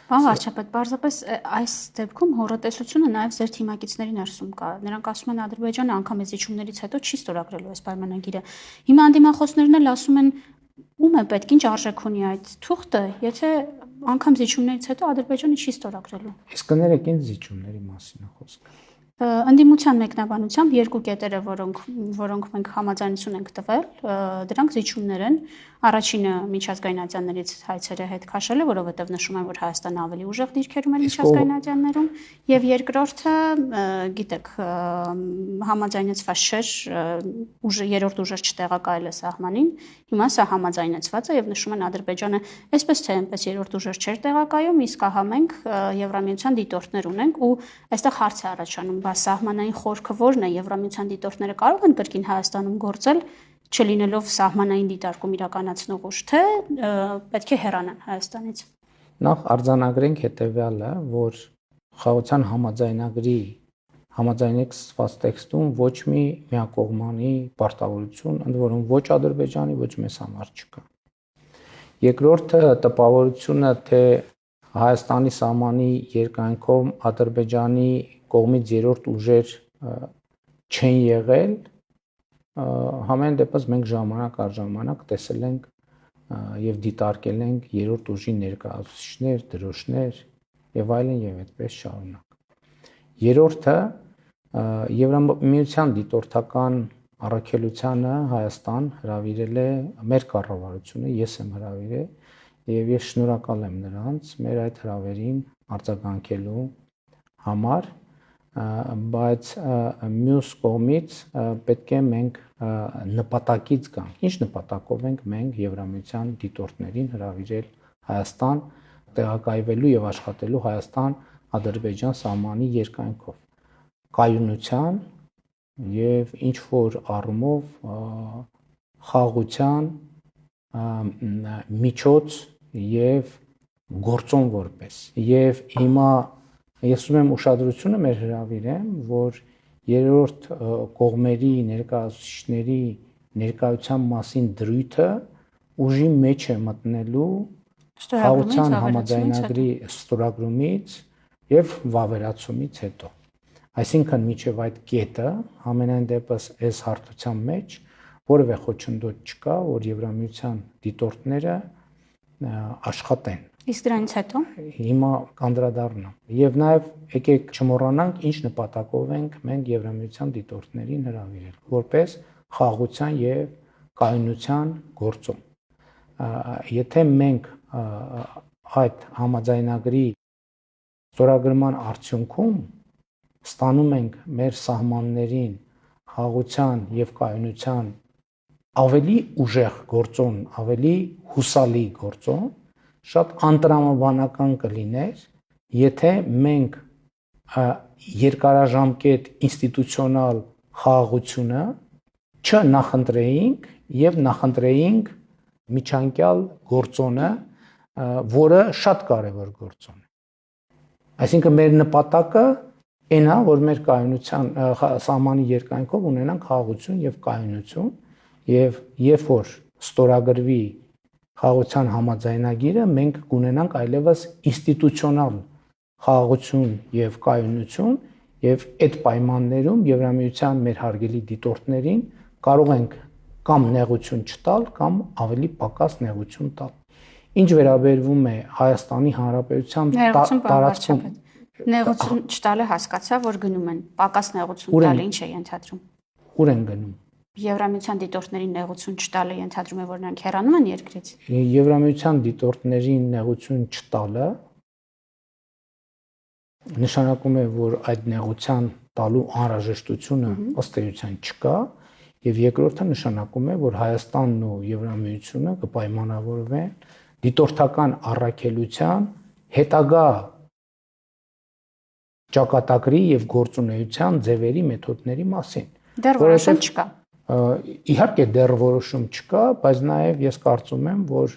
Բան վարչապետ, պարզապես այս դեպքում հոռետեսությունը նաև ձեր թիմակիցների ներսում կա։ Նրանք ասում են Ադրբեջանը անգամ զիջումներից հետո չի ստորագրելու այս պայմանագիրը։ Հիմա անդիմախոսներն էլ ասում են ում է պետք, ինչ արժեք ունի այդ թուղթը, եթե անգամ զիջումներից հետո Ադրբեջանը չի ստորագրելու։ Իսկ կներեք ինչ զիջումների մասին է խոսքը։ Ընդդիմության մեկնաբանությամբ երկու կետերը, որոնք մենք համաձայնություն ենք տվել, դրանք զիջումներ են։ Առաջինը միջազգային ատյաններից հայցերը հետ քաշելը, որովհետև նշում են, որ Հայաստանը ավելի ուժեղ դիրքերում է միջազգային ատյաններում, եւ երկրորդը, գիտեք, համաձայնեցված չէր, երրորդ ուժեր չտեղակայել է սահմանին, հիմա սա համաձայնեցված է եւ նշում են Ադրբեջանը այսպես թե այնպես երրորդ ուժեր չէր տեղակայում, իսկ ահա մենք Եվրամիության դիտորդներ ունենք ու այստեղ հարց է առաջանում, բա սահմանային խորքը ո՞րն է, Եվրամիության դիտորդները կարող են կրկին Հայաստանում գործել չլինելով սահմանային դիտարկում իրականացնող ուժ, թե պետք է հեռանան Հայաստանից։ Նախ արձանագրենք հետևյալը, որ խաղաղության համաձայնագրի համաձայնեցված տեքստում ոչ մի միակողմանի պարտավորություն, ընդ որում ոչ Ադրբեջանի, ոչ մեզ համար չկա։ Երկրորդը տպավորությունը, թե Հայաստանի սահմանի երկայնքով Ադրբեջանի կողմից երրորդ ուժեր չեն եղել, համեն դեպս մենք ժամանակ առ ժամանակ տեսել ենք եւ դիտարկել ենք երրորդ ուժի ներկայացուցիչներ, դրոշներ եւ այլն եւ այդպես շարունակ։ Երրորդը Եվրամիության դիտորդական առաքելությանը Հայաստան հրավիրել է մեր կառավարությունը, ես եմ հրավիրել եւ ես շնորհակալ եմ նրանց մեր այդ հրավերին արձագանքելու համար, բայց մյուս կողմից պետք է մենք նպատակից գանք։ Ինչ նպատակով ենք մենք Եվրամիության դիտորդներին հրավիրել Հայաստան, տեղակայվելու եւ աշխատելու Հայաստան-Ադրբեջան սահմանի երկայնքով։ Կայունության եւ ինչ որ առումով խաղաղության միջոց եւ գործոն որպես։ Եվ հիմա ես ուզում եմ ուշադրությունը մեր հրավիրեմ, որ երրորդ կողմերի ներկայացուցիչների ներկայության մասին դրույթը ուժի մեջ է մտնելու խաղաղության համաձայնագրի ստորագրումից եւ վավերացումից հետո։ Այսինքն միջև այդ կետը ամենայն դեպս այս հարթության մեջ որևէ խոչընդոտ չկա, որ Եվրամիության դիտորդները աշխատեն։ Իսկ դրանից հետո հիմա կանդրադառնամ։ Եվ նաև եկեք չմոռանանք ինչ նպատակով ենք մենք Եվրամիության դիտորդներին հրավիրել, որպես խաղաղության եւ կայունության գործոն։ Եթե մենք այդ համաձայնագրի ստորագրման արդյունքում ստանում ենք մեր սահմաններին խաղաղության եւ կայունության ավելի ուժեղ գործոն, ավելի հուսալի գործոն, շատ անտրամաբանական կլիներ, եթե մենք երկարաժամկետ ինստիտուցիոնալ խաղաղությունը չնախընտրեինք եւ նախընտրեինք միջանկյալ գործոնը, որը շատ կարեւոր գործոն է։ Այսինքն մեր նպատակը այն է, որ մեր կայունության սահմանի երկայնքով ունենանք խաղաղություն եւ կայունություն եւ երբ որ ստորագրվի խաղաղության համաձայնագիրը, մենք կունենանք այլևս ինստիտուցիոնալ խաղաղություն եւ կայունություն եւ այդ պայմաններում Եվրամիության մեր հարգելի դիտորդներին կարող ենք կամ նեղություն չտալ կամ ավելի պակաս նեղություն տալ։ Ինչ վերաբերվում է Հայաստանի Հանրապետության տարածքում նեղություն չտալը հասկացա, որ գնում են պակաս նեղություն տալը ինչ է ենթադրում։ Ուր են գնում։ Եվրամիության դիտորդներին նեղություն չտալը ենթադրում է, որ նրանք հեռանում են երկրից։ Եվրամիության դիտորդներին նեղություն չտալը նշանակում է, որ այդ նեղության տալու անհրաժեշտությունը ըստ էության չկա, եւ երկրորդը նշանակում է, որ Հայաստանն ու Եվրամիությունը կպայմանավորվեն դիտորդական առաքելության հետագա ճակատագրի եւ գործունեության ձևերի մեթոդների մասին։ Դեռ որոշում չկա։ Իհարկե դեռ որոշում չկա, բայց նաեւ ես կարծում եմ, որ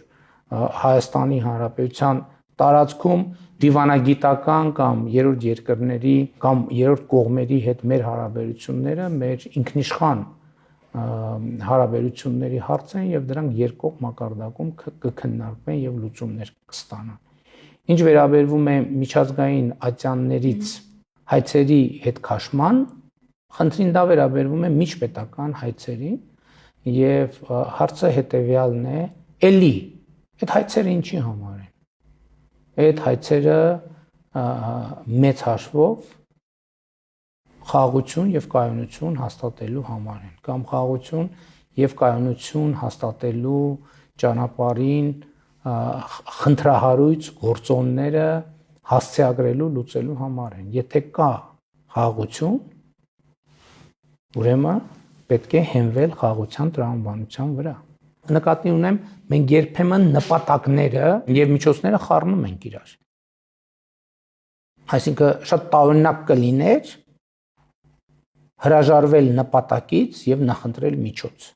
Հայաստանի Հանրապետության տարածքում դիվանագիտական կամ երրորդ երկրների կամ երրորդ կողմերի հետ մեր հարաբերությունները մեր ինքնիշխան հարաբերությունների հարց են եւ դրանք երկկողմ մակարդակում կքննարկվեն եւ լուծումներ կստանան։ Ինչ վերաբերվում է միջազգային ատյաններից հայցերի հետ քաշման, խնդրին դա վերաբերվում է միջպետական հայցերին եւ հարցը հետեւյալն է, էլի այդ հայցերը ինչի համար են։ Այդ հայցերը մեծ հաշվով խաղաղություն եւ կայունություն հաստատելու համար են կամ խաղաղություն եւ կայունություն հաստատելու ճանապարհին խնդրահարույց գործոնները հասցեագրելու լուծելու համար են։ Եթե կա խաղաղություն, ուրեմն պետք է հենվել խաղաղության տրամաբանության վրա։ Նկատի ունեմ, մենք երբեմն նպատակները եւ միջոցները խառնում ենք իրար։ Այսինքն շատ տարօրինակ կլիներ հրաժարվել նպատակից եւ նախընտրել միջոց։